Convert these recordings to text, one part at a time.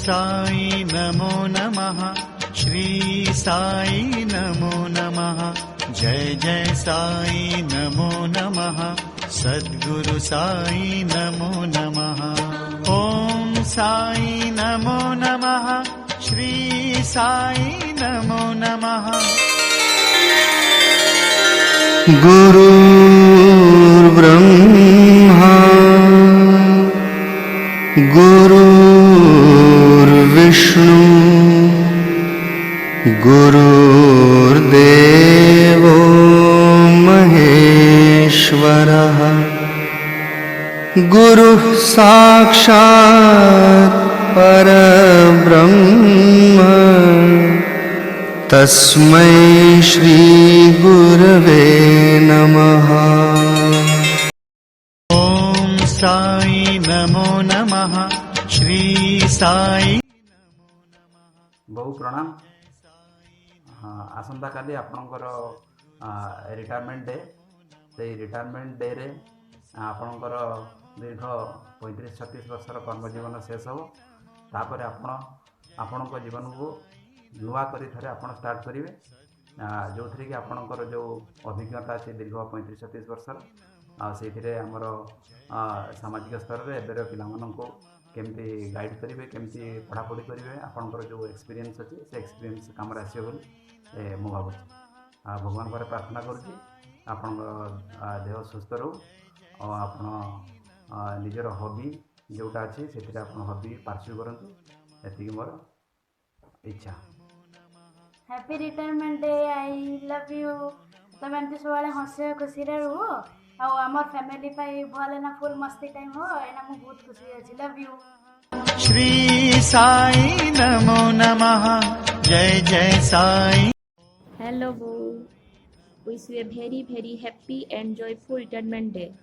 साई नमो नमः। श्री साई नमो नमः। जय जय साई नमो नमः। सद्गुरु साई नमो नमः। ओम साई नमो नमः। श्री साई नमो नमः। गुरुर् ब्रह्मा गुरुर्विष्णु गुरुर्देवो महेश्वरः। गुरुः साक्षात् परब्रह्म तस्मै श्री गुरवे नमः। ओम साई नमो नमः। श्री साई बहु प्रणाम। आसंता काली आपणकर रिटायरमेंट डे से रिटायरमेंट डे रे आपणकर दीर्घ 35-36 वर्षर कर्मजीवन शेष हो। तापर आपण जीवन को नुआ करी थरे आपण स्टार्ट करेंगे जो थी कि आपणकर जो अभिज्ञता अच्छे दीर्घ 35-36 वर्षर से आमर सामाजिक स्तर में एबर पिला केमती गाइड करेंगे केमती पढ़ापढ़ी करेंगे आपणकर जो एक्सपीरियंस अच्छे से एक्सपीरियंस काम आसो बोली मु भावुँ। भगवान पर प्रार्थना करुँची आपण देह सुस्थ रो और आपण निजर हॉबी जोटा अच्छे से हॉबी पार्श्व करंतु एति मोर इच्छा। Happy retirement day. I love you. तुम एमती सब हसे खुशी रुह और आमर फैमिली भल ना फुल मस्ती टाइम हो एना मु बहुत खुशी अच्छी। Love you. श्री साई नमो नमः। जय जय साई। हेलो बो, wish you a very very happy and joyful retirement day.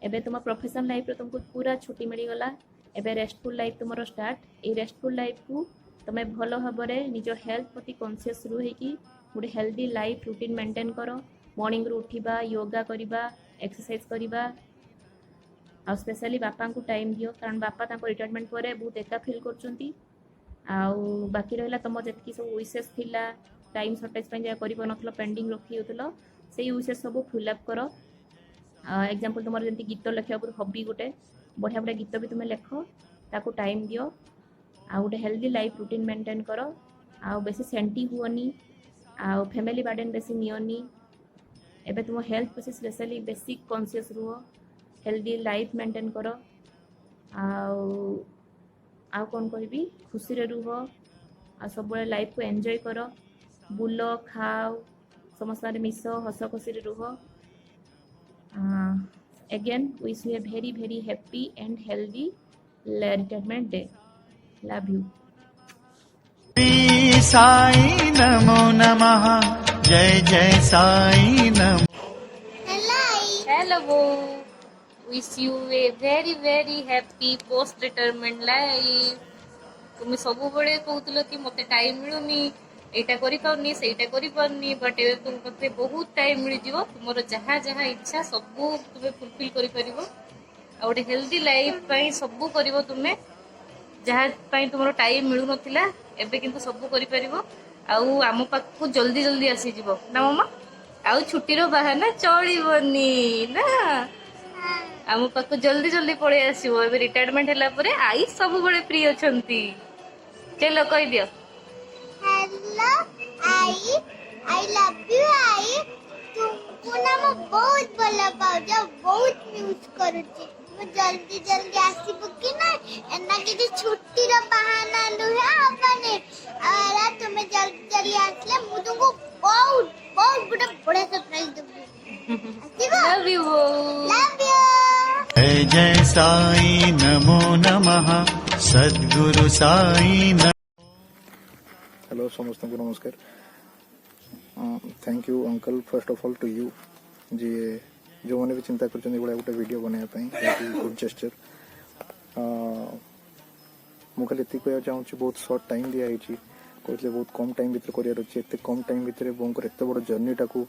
एबे तुम प्रोफेशनल लाइफ रे तुमको पूरा छुट्टी मिल गला। एबे रेस्टफुल लाइफ तुमरो स्टार्ट। ए रेस्टफुल लाइफ को तुम्हें भल भाव निज हेल्थ प्रति कॉन्शियस रही गोटे हेल्दी लाइफ रूटीन मेंटेन कर। मॉर्निंग रू उठा योगा करवा एक्सरसाइज करवा आ स्पेशली बापा को टाइम दियो कारण बापा रिटायरमेंट पर बहुत एका फिल कर। बाकी रहा तुम जी सब विशेष थिला टाइम सर्टेज कर पेंडिंग रखी से विशेष सब फिलअप कर। एग्जांपल तुम जमी गीत लिखा हॉबी गोटे बढ़िया बढ़िया गीत भी तुम्हें लेख ताको टाइम दियो आ गोटे हेल्दी लाइफ रूटीन मेंटेन कर। आ बेसी सेंटी हुअनी आ फैमिली बार्डन बेसी नियनी। एबे तुम हेल्थ प्रति स्पेशली बेसिक कॉन्शियस रुह हेल्दी लाइफ मेंटेन कर। आ कौन कहि खुशी रे रुह आ सब लाइफ को एंजॉय कर। बुल खाओ समस्त मिस हस खुशी रे रुह। Again wish you a very very happy and healthy retirement day. Love you. Shri Sai नमो नमः। जय जय साई नमो। हेलो बो, wish you a very very happy post retirement life. तुम सब बड़े कहूल कि मत टाइम मिलूनी एटा करि पाउनी सेटा करि पाउनी बट ए तुम मते बहुत टाइम मिल जिवो। तुमरो जहाँ जहाँ इच्छा सब तुम फुलफिल करि परिबो। आ गोटे हेल्दी लाइफ पई सब करिवो तुमे जहाँ पई तुमरो टाइम मिलु नथिला एबे किंतु सब करि परिबो। आउ आम पाख को जल्दी जल्दी आसी जिवो ना मम्मा। आउ छुट्टी रो बहाना चलिबनी ना आम पाख को जल्दी जल्दी पळे आसीबो। एबे रिटायरमेंट होला परे आई सब बड़े फ्री अछंती। चलो कहि दियो हेलो आई लव यू आई। तुमको ना मैं बहुत भला पाऊँ बहुत मिस करूची। मैं जल्दी जल्दी आसीबो कि ना एना कि छुट्टी रो बहाना लुहे अपने और तुम्हें जल्दी जल्दी आसले मु तुमको बहुत बहुत गुड बड़ा सरप्राइज दूंगी। Love you love you. जय जय साई नमो नमः। सद्गुरु साई नमः। हेलो समस्त को नमस्कार। Thank you uncle first of all to you जी जो मैंने भी चिंता कर गोटे वीडियो बनाया गुड जेस्चर। मुझे खाली ये कहना चाहूँगी बहुत सर्ट टाइम दिखाई कहते बहुत कम टाइम भितर करार अच्छे एत कम टाइम भितर बोंकर एत बड़ जर्नीटा को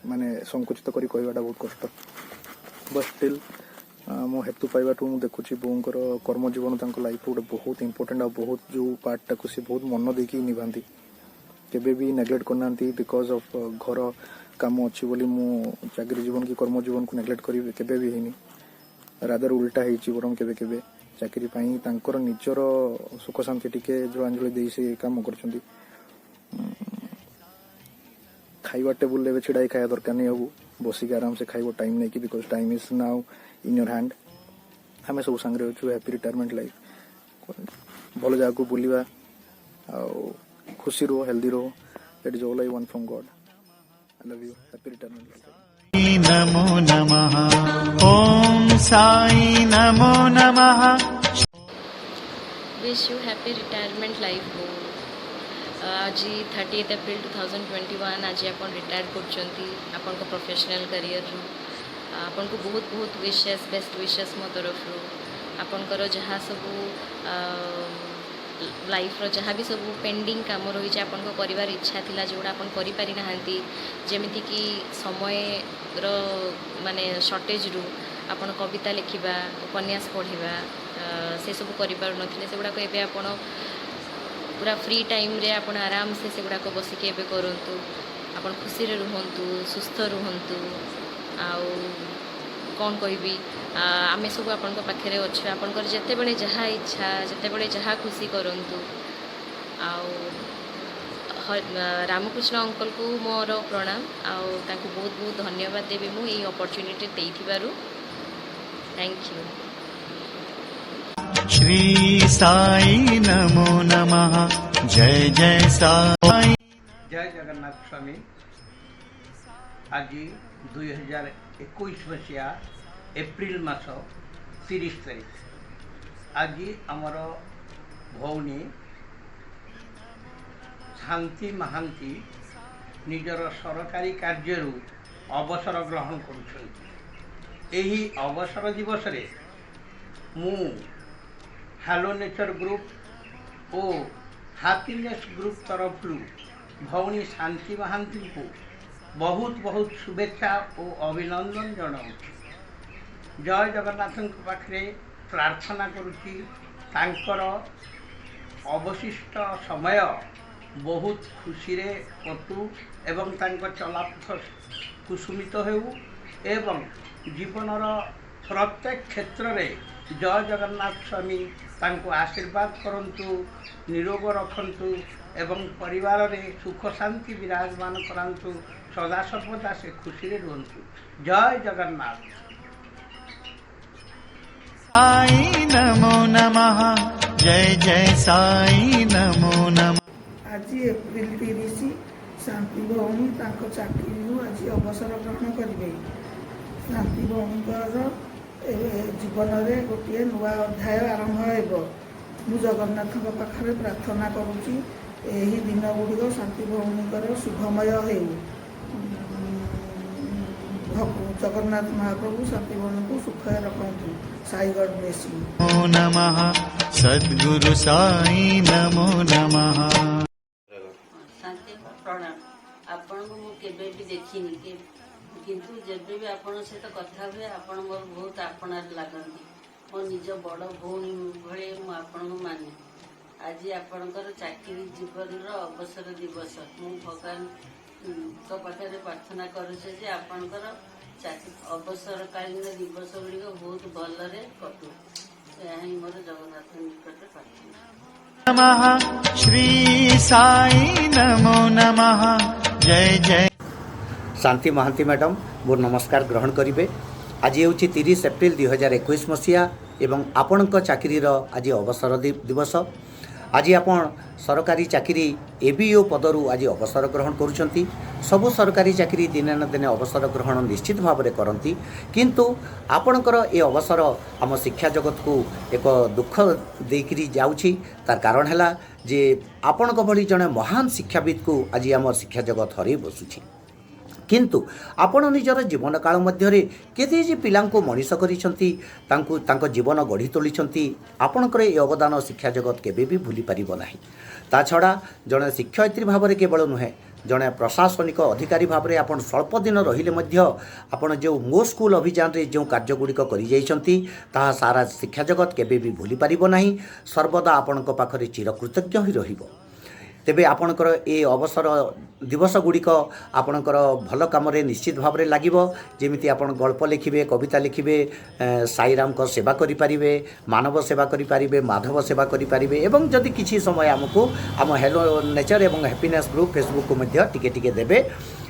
माने संकुचित करी कहवाटा बहुत कष्ट बट स्टिल मो हेतु पाइबाटू मुझे देखुची बोंकर कर्मजीवन लाइफ गोटे बहुत इंपोर्टेंट आ बहुत जो पार्टा को सी बहुत मन देकी निभाती केबे भी नेग्लेक्ट करना बिकॉज ऑफ घर काम अच्छी बोली मु चाकरी जीवन की कर्म जीवन को नेग्लेक्ट करी केबे भी हैनी रादर उल्टा है बरम केबे केबे चाकरी पाई तांकर निजर सुख शांति टिके जलांजलि दे से काम करछंती खाइबा टेबुल ले छिड़ाई खाया दरकार नहीं हबू बसिक आराम से खाइबो टाइम नहीं कि because time is now in your hand हमें सब संगे अच्छु हैप्पी रिटायरमेंट लाइफ भल जगह को बुलवा खुशी रहो हेल्दी रहो that is all I want from God I love you happy retirement life नमो नमः ॐ साई नमो नमः wish you happy retirement life हो आज 30 एप्रिल 2021 आज आप रिटायर कर प्रोफेशनल करियर आपन को बहुत बहुत विशेष बेस्ट विशेष मो तरफ आपनकर जहाँ सब लाइफ रो जहाँ भी सब पेंडिंग काम रही आपन को परिवार इच्छा थिला जोड़ा आपन करि पारि नाहंती जेमिति कि समय रो माने शॉर्टेज रु आपन कविता लिखिबा उपन्यास पढ़िबा से सब करि पारु नथिले सेगुडा को एबे आपन पूरा फ्री टाइम रे आपन आराम से सेगुडा को बसिके एबे करंतु आपन खुशी रे रुहंतु सुस्थ रुहंतु आउ कौन कहबी आमे सब आपन पाखे अच्छे आपनकर जिते बड़े जहाँ इच्छा जिते बड़े जहाँ खुशी करंतु आउ रामकृष्ण अंकल को मोर प्रणाम आउ तांको बहुत बहुत धन्यवाद देवी मु ये अपॉर्चुनिटी देइथिबारु थैंक यू श्री साई नमो नमः जय जय साई जय जगन्नाथ स्वामी आज 2021 मसीहा एप्रिल मास 30 तारीख आज आमर भौनी शांति महांती निजर सरकारी कार्यरू अवसर ग्रहण करुछन्ति अवसर दिवस रे मु हेलो नेचर ग्रुप ओ हैप्पीनेस ग्रुप तरफ भौनी शांति महांती को बहुत बहुत शुभेच्छा और अभिनंदन जनाऊँ जय जगन्नाथ पाखे प्रार्थना करुच्ची तांकर अवशिष्ट समय बहुत खुशी रे कटू एवं तांकर चलापथ कुसुमित हेउ एवं जीवनर प्रत्येक क्षेत्र रे जय जगन्नाथ स्वामी तांको आशीर्वाद करंतु निरोग रखंतु एवं परिवार रे सुख शांति विराजमान करंतु सदा सर्वदा से खुशी रे रुहंतु जय जगन्नाथ साई नमो नमः जय जय साई नमो नमः आज एप्रिल 30 शांति भौणी चाकरी आज अवसर ग्रहण करेंगे शांति भौणीकर जीवन में गोटे नुआ अध्याय आरंभ हो जगन्नाथ पाखे प्रार्थना करुच्ची यही दिन गुड़िक शांति भौणीकर शुभमय हो जगन्नाथ महाप्रभु शांति भौणी को सुख रखु साई गॉड ब्लेस यू नमो नमः सद्गुरु साई नमो नमः शांति प्रणाम आपण को मु केबे भी देखिनी के किंतु जेबे भी आपण सहित कथा हुए आपण मोर बहुत आपणार लागंती मो निज बड़ भौणी भले मु आपण को माने आज आपणकर चाकरी जीवन अवसर दिवस मु भगवान तो पाखे प्रार्थना करुचे जे आपणकर अवसरकालीन दिवस गुड़िक बहुत भलरे कटू यह मोर जगन्नाथ निकट प्रार्थना नमः श्री साई नमो नमः जय जय शांति महांती मैडम मोर नमस्कार ग्रहण करेंगे आज हूँ 30 एप्रिल 2021 मसीहा एवं आपणक चाकरी आज अवसर दिवस आज आपण सरकारी चाकरी एबीओ पदरू आज अवसर ग्रहण करुँच सबु सरकारी चाकरी दिने न दिने अवसर ग्रहण निश्चित भाव में करती किंतु आपणकर ये अवसर आम शिक्षा जगत को एक दुख देकरी जाउछि तार कारण है जे आपणक भली जड़े महान शिक्षाविद को आज आम शिक्षा जगत हरई बसुछि किंतु आपण निजर जीवन काल मध्य केते जे पिलांको मनीष करिसंती तांको जीवन गढ़ी तोलिसंती आपणकर ए अवदान शिक्षा जगत केबे भी भूली पारिबो नाही ता छड़ा जड़े शिक्षयित्री भाव में केवल नुहे जड़े प्रशासनिक अधिकारी भाव में आपन स्वल्प दिन रहिले मध्य आपन जो मो स्कूल अभियान रे जो कार्यगुड़िक कर सारा शिक्षा जगत केबे भी भूली पारिबो नाही सर्वदा आपनक पाखरे चिरकृतज्ञ ही रहिबो। तेबे आपणकर ए अवसर दिवस गुड़िक आपणकर भल कम निश्चित भाव में लगे जमीती आपण गल्प लिखिबे कविता लिखिबे साईराम को सेवा करें मानव सेवा करें माधव सेवा करें एवं जदि किसी समय आमको आम हेलो नेचर एवं हैप्पीनेस ग्रुप फेसबुक को टिके टिके देबे।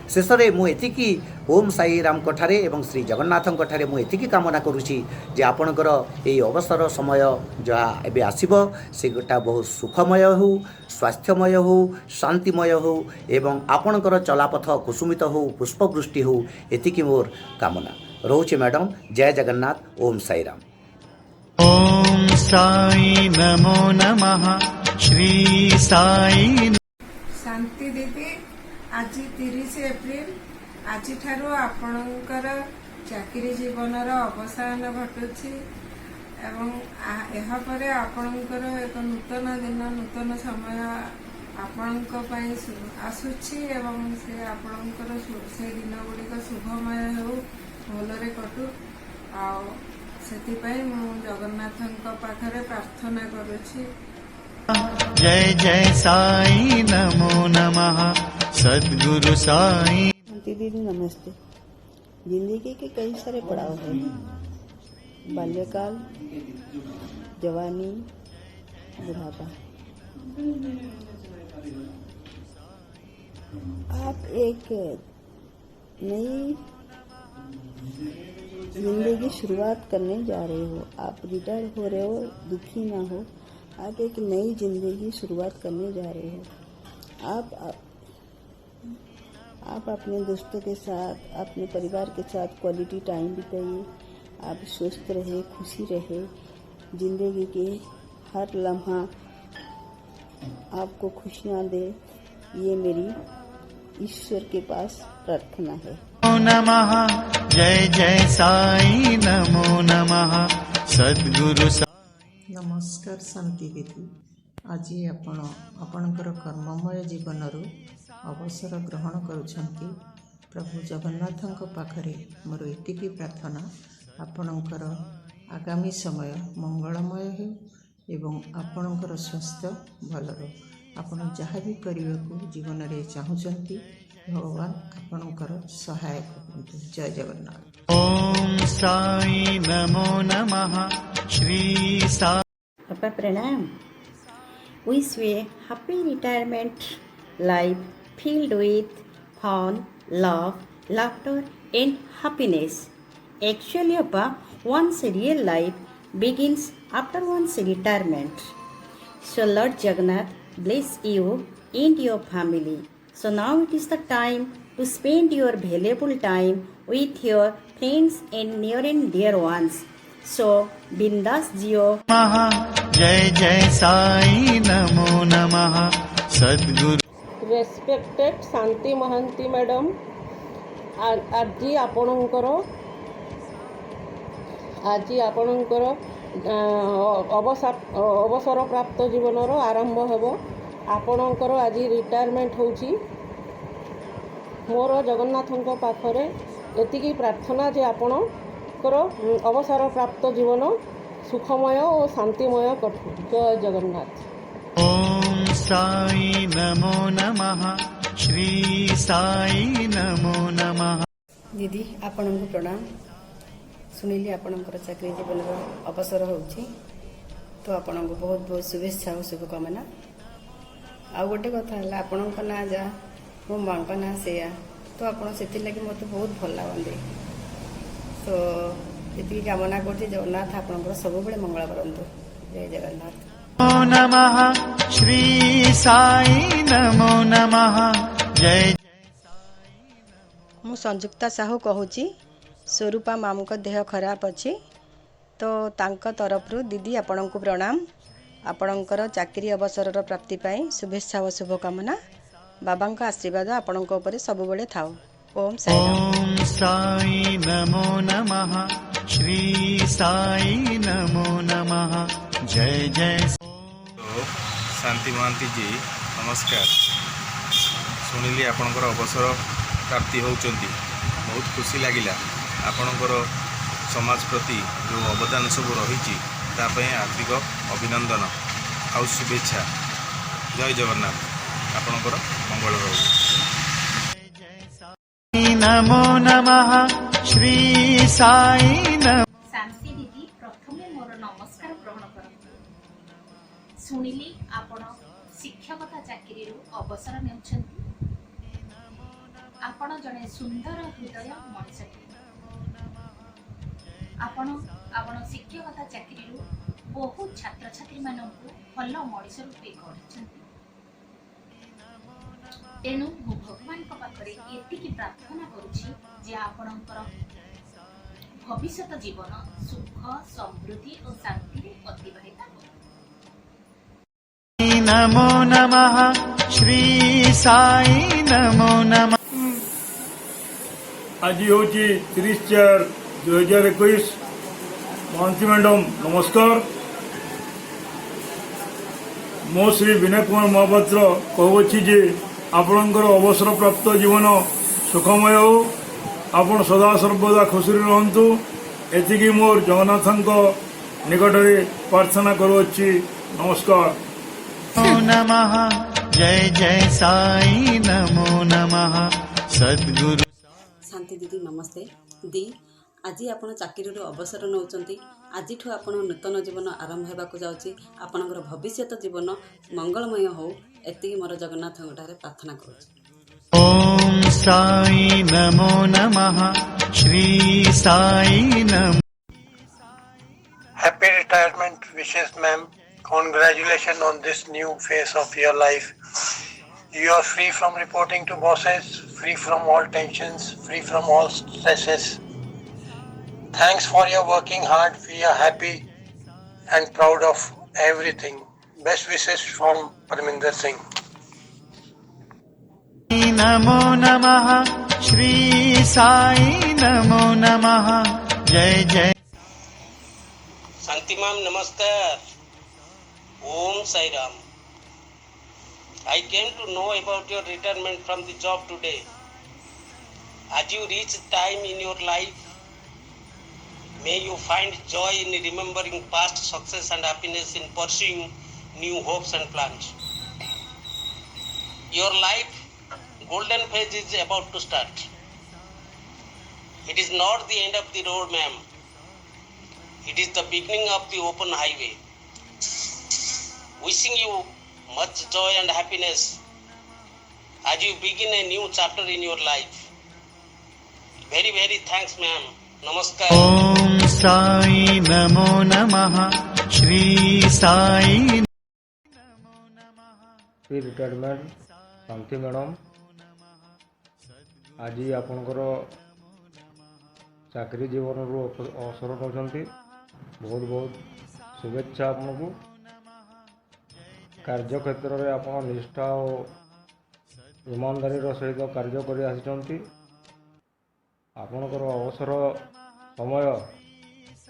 शेष में मुझे ओम साई राम ठारे एवं श्री जगन्नाथ ठारे मुझे कामना करुँची जे आपणकर ये अवसर समय जहाँ एवं आसब सेटा बहुत सुखमय हो स्वास्थ्यमय हो शांतिमय हो एवं आपणकर चलापथ कुसुमित हो पुष्पवृष्टि हो एतिकी मोर कामना रोचे। मैडम जय जगन्नाथ ओम साई राम। ओम साई नमो नमः श्री साई शांति दीदी आज 30 एप्रिल आज ठारू आपणकर चाकरी जीवनर अवसान घटुछि एवं यहाँ परे आपणकर एक नूतन दिन नूतन समय आपणक पई आसुछि एवं से आपणकर से दिन गुड़िक शुभमय हो भलरे कटु आ सेतिपई मु जगन्नाथଙ୍କ पाखरे प्रार्थना करुछि। जय जय साई नमो नमः सद्गुरु साई। दीदी नमस्ते। जिंदगी के कई सारे पड़ाव हैं, बाल्यकाल, जवानी, बुढ़ापा। आप एक नई जिंदगी की शुरुआत करने जा रहे हो, आप रिटायर हो रहे हो, दुखी ना हो, आप एक नई जिंदगी की शुरुआत करने जा रहे हो। आप अपने दोस्तों के साथ अपने परिवार के साथ क्वालिटी टाइम बिताइए। आप स्वस्थ रहे, खुशी रहे, जिंदगी के हर लम्हा आपको खुशियाँ दे, ये मेरी ईश्वर के पास प्रार्थना है। नमः जय जय साई नमो नमः सद्गुरु साई। नमस्कार शांति दीदी। आज आपणकर कर्ममय जीवन अवसर ग्रहण करुछंती प्रभु जगन्नाथଙ୍କ पाखरे मोर एतिकी प्रार्थना आपणकर आगामी समय मंगलमय हो एवं आपणकर स्वास्थ्य भल रहो। आपण जहाँ भी करने को जीवन में चाहूँगी भगवान आपणकर सहायक होंतु। जय जगन्नाथ। ओम साई नमो नमः श्री साई। पापा प्रणाम। Wish you a happy retirement life filled with fun, love, laughter and happiness. Actually, Papa, one's real life begins after one's retirement. So Lord Jagannath bless you and your family. So now it is the time to spend your valuable time with your friends and near and dear ones. So Bindas Jio. जय जय साई नमो नमः सद्गुरु। Respected शांति Mahanti madam आज आपणकर अवसर प्राप्त जीवन आरंभ हेब। आपणकर आज रिटायरमेंट होची। मोर जगन्नाथଙ୍କ पाखरे एतिकी प्रार्थना जे आपणकर अवसर प्राप्त जीवन सुखमय और शांतिमय कटु। जय जगन्नाथ। ओम साई नमो नमः श्री साई नमो नमः। दीदी आपन को प्रणाम। सुनिली आपनकर चाकरी जीवन अवसर होची तो आपन को बहुत बहुत शुभेच्छा और शुभकामना। आ गोटे कथा है आपण ना जा मो माँ का ना से तो आपड़ से लगे मत बहुत भल लगते तो ये कामना कर जगन्नाथ आपंकर सब मंगल करंतु। जय जगन्नाथ। नमो नमः श्री साई नमो नमः जय। मु संजुक्ता साहू कहूँ स्वरूपा मामू को देह खराब अच्छी तो तांका तरफ दीदी आपण को प्रणाम। आपणकर चाकरी अवसर प्राप्ति पाई शुभेच्छा और शुभकामना। बाबा का आशीर्वाद आपण सब बेले थाओ। ओम साई नमो नमः श्री साई नमो नमः जय जय। शांति महांती जी नमस्कार। ଶୁଣିଲି ଆପଣଙ୍କର ଅବସର ପ୍ରାପ୍ତି ହେଉଛନ୍ତି, ବହୁତ ଖୁସି ଲାଗିଲା। ଆପଣଙ୍କର ସମାଜ ପ୍ରତି ଯେଉଁ ଅବଦାନ ସବୁ ରହିଛି ତା ପାଇଁ ହାର୍ଦ୍ଦିକ ଅଭିନନ୍ଦନ ଆଉ ଶୁଭେଚ୍ଛା। ଜୟ ଜଗନ୍ନାଥ, ଆପଣଙ୍କର ମଙ୍ଗଳ ହେଉ। नमो नमः श्री साई नमः। शांति दीदी प्रथमे मोर नमस्कार ग्रहण करतु। सुनिली आपण शिक्षकता चाकरी अवसर नेउछंती। आपण जने सुंदर हृदय मनुष्यटी। आपण शिक्षकता चाकरी बहुत छात्र छात्री मानकु भल मनुष्य रूपे गढ़िछंती। तेणु मु भगवान पाखरे एतिकी प्रार्थना करुछि जे आपणकर भविष्यत जीवन सुख समृद्धि और शांति अतिबाहित हो। नमो नमः श्री साई नमो नमः। आज हूँ 30/4/2021 महांती मैडम नमस्कार। मो श्री विनय कुमार महापात्र कहूँ जे आपणकर अवसर प्राप्त जीवन सुखमय हो, आपण सदा सर्वदा खुशी रहतु। एतिकी मोर जगन्नाथ निकट में प्रार्थना करुच्ची। नमस्कार। नमो नमः जय जय साई नमो नमः सद्गुरु। शांति दीदी नमस्ते। दी आज आपण चाकरी अवसर नौचंती। आज आपण नूतन जीवन आरंभ होगा जाऊँगी। आपणकर भविष्यत जीवन मंगलमय हो, एति मोर जगन्नाथ प्रार्थना करुच्ची। ओम साई नमो नमः श्री साई नमः। Happy retirement wishes, ma'am. Congratulations on this new phase of your life. You are free from reporting to bosses, free from all tensions, free from all stresses. Thanks for your working hard. We are happy and proud of everything. Best wishes from Parminder Singh. नमो नमः श्री साई नमो नमः जय जय। शांति ma'am नमस्कार। ओम Sai Ram. I came to know about your retirement from the job today. As you reach time in your life, may you find joy in remembering past success and happiness in pursuing new hopes and plans. Your life golden phase is about to start. It is not the end of the road, ma'am. It is the beginning of the open highway. Wishing you much joy and happiness as you begin a new chapter in your life. Very, very thanks, ma'am. Namaskar. ओम साई नमो नमः Shri Sai. Retirement शांति madam आज आपणकर चाकरी जीवन अवसर नौकरी बहुत बहुत शुभेच्छा। आपको कार्यक्षेत्र में आप निष्ठा और ईमानदारी सहित कार्य कर आपणकर अवसर समय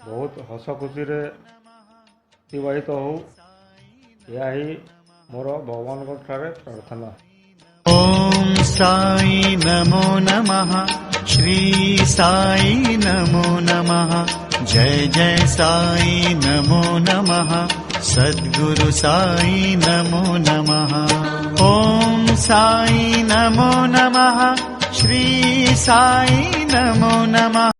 बहुत हस खुशी अतिबाहित हो, यह ही मोर भगवान प्रार्थना। ओम साई नमो नमः श्री साई नमो नमः जय जय साई नमो नमः सद्गुरु साई नमो नमः। ओम साई नमो नमः श्री साई नमो नमः।